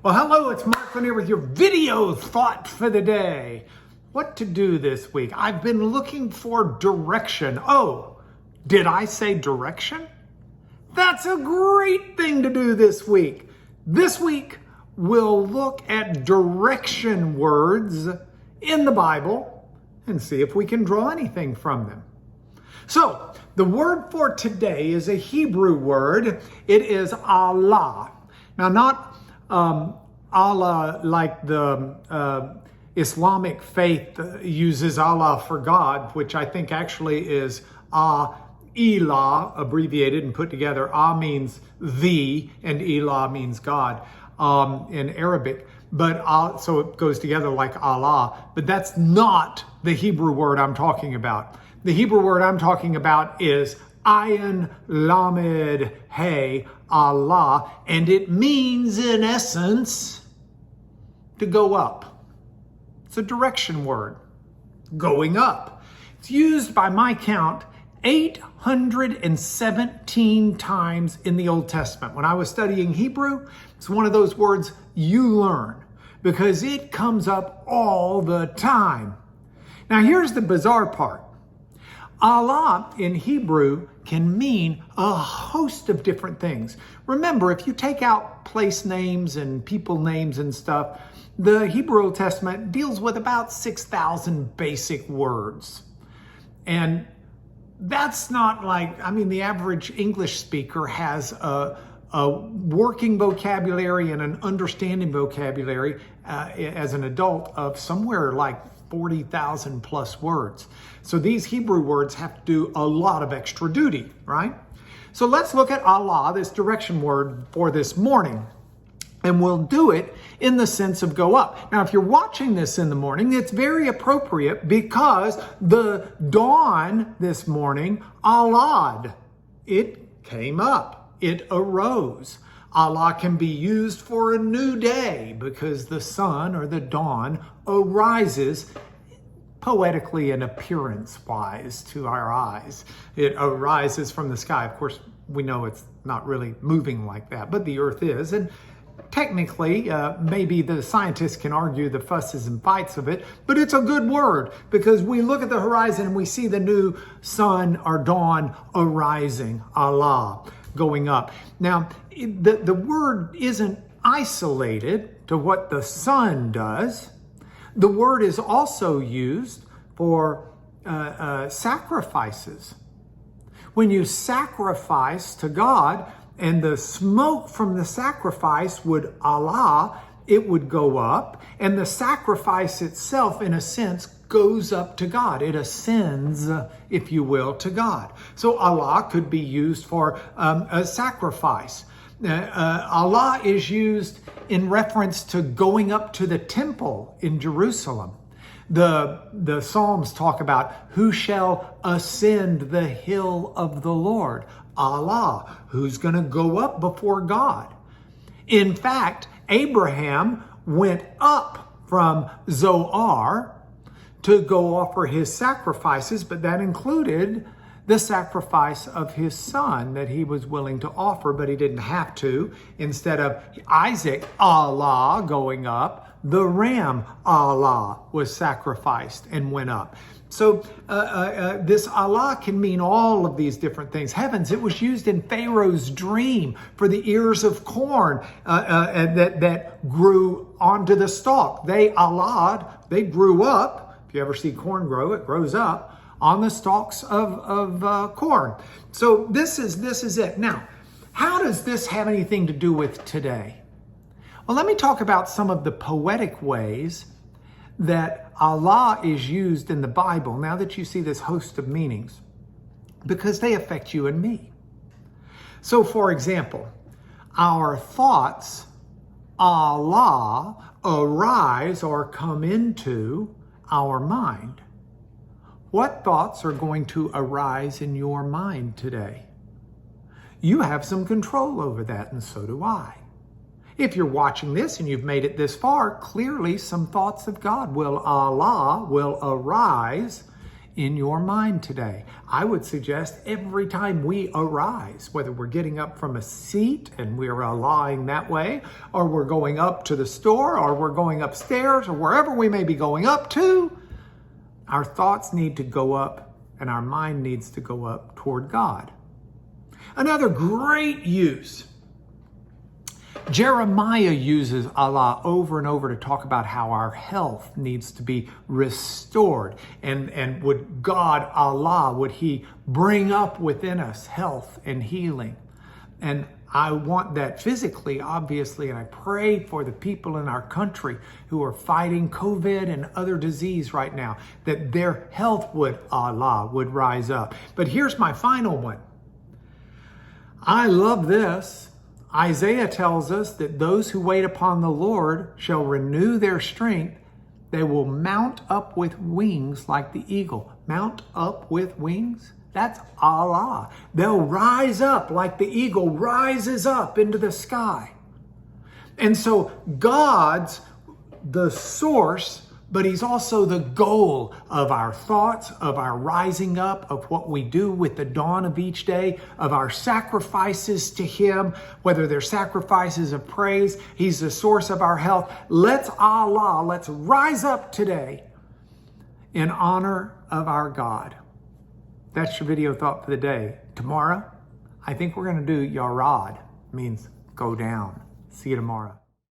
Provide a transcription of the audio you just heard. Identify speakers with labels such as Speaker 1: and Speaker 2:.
Speaker 1: Well, hello, it's Mark Lanier with your video thought for the day. What to do this week? I've been looking for direction. Oh, did I say direction? That's a great thing to do this week. This week, we'll look at direction words in the Bible and see if we can draw anything from them. So, the word for today is a Hebrew word. It is alah. Now, not Allah like the Islamic faith uses Allah for God, which I think actually is alah, abbreviated and put together. Means the, and Elah means God in Arabic. But so it goes together like Allah. But that's not the Hebrew word I'm talking about. The Hebrew word I'm talking about is Ayin Lamed Hey Allah, and it means in essence to go up. It's a direction word, going up. It's used by my count 817 times in the Old Testament. When I was studying Hebrew, it's one of those words you learn because it comes up all the time. Now here's the bizarre part. Allah in Hebrew can mean a host of different things. Remember, if you take out place names and people names and stuff, the Hebrew Old Testament deals with about 6,000 basic words. And that's not like, the average English speaker has a working vocabulary and an understanding vocabulary as an adult of somewhere like 40,000 plus words. So these Hebrew words have to do a lot of extra duty, right? So let's look at Allah, this direction word for this morning. And we'll do it in the sense of go up. Now, if you're watching this in the morning, it's very appropriate because the dawn this morning, Allah'd. It came up. It arose. Allah can be used for a new day because the sun or the dawn arises poetically and appearance-wise to our eyes. It arises from the sky. Of course, we know it's not really moving like that, but the earth is. And technically, maybe the scientists can argue the fusses and fights of it, but it's a good word because we look at the horizon and we see the new sun or dawn arising, Allah, going up. Now, the word isn't isolated to what the sun does. The word is also used for sacrifices. When you sacrifice to God and the smoke from the sacrifice would alah, it would go up, and the sacrifice itself, in a sense, goes up to God. It ascends, if you will, to God. So Allah could be used for a sacrifice. Allah is used in reference to going up to the temple in Jerusalem. The Psalms talk about who shall ascend the hill of the Lord. Allah, who's going to go up before God. In fact, Abraham went up from Zoar to go offer his sacrifices, but that included the sacrifice of his son that he was willing to offer, but he didn't have to. Instead of Isaac, Allah, going up, the ram, Allah, was sacrificed and went up. So this Allah can mean all of these different things. Heavens, it was used in Pharaoh's dream for the ears of corn that grew onto the stalk. They Allah'd, they grew up. If you ever see corn grow, it grows up on the stalks of corn. So this is it. Now, how does this have anything to do with today? Well, let me talk about some of the poetic ways that Allah is used in the Bible, now that you see this host of meanings, because they affect you and me. So, for example, our thoughts, Allah, arise or come into our mind. What thoughts are going to arise in your mind today? You have some control over that, and so do I. If you're watching this and you've made it this far, clearly some thoughts of God Allah will arise in your mind today. I would suggest every time we arise, whether we're getting up from a seat and we're Allahing that way, or we're going up to the store, or we're going upstairs, or wherever we may be going up to, our thoughts need to go up and our mind needs to go up toward God. Another great use. Jeremiah uses Allah over and over to talk about how our health needs to be restored. And would God, Allah, would He bring up within us health and healing? And I want that physically, obviously, and I pray for the people in our country who are fighting COVID and other disease right now, that their health would, Allah, would rise up. But here's my final one. I love this. Isaiah tells us that those who wait upon the Lord shall renew their strength. They will mount up with wings like the eagle. Mount up with wings? That's Allah. They'll rise up like the eagle rises up into the sky. And so God's the source, but He's also the goal of our thoughts, of our rising up, of what we do with the dawn of each day, of our sacrifices to Him, whether they're sacrifices of praise. He's the source of our health. Let's rise up today in honor of our God. That's your video thought for the day. Tomorrow, I think we're going to do Yarad, means go down. See you tomorrow.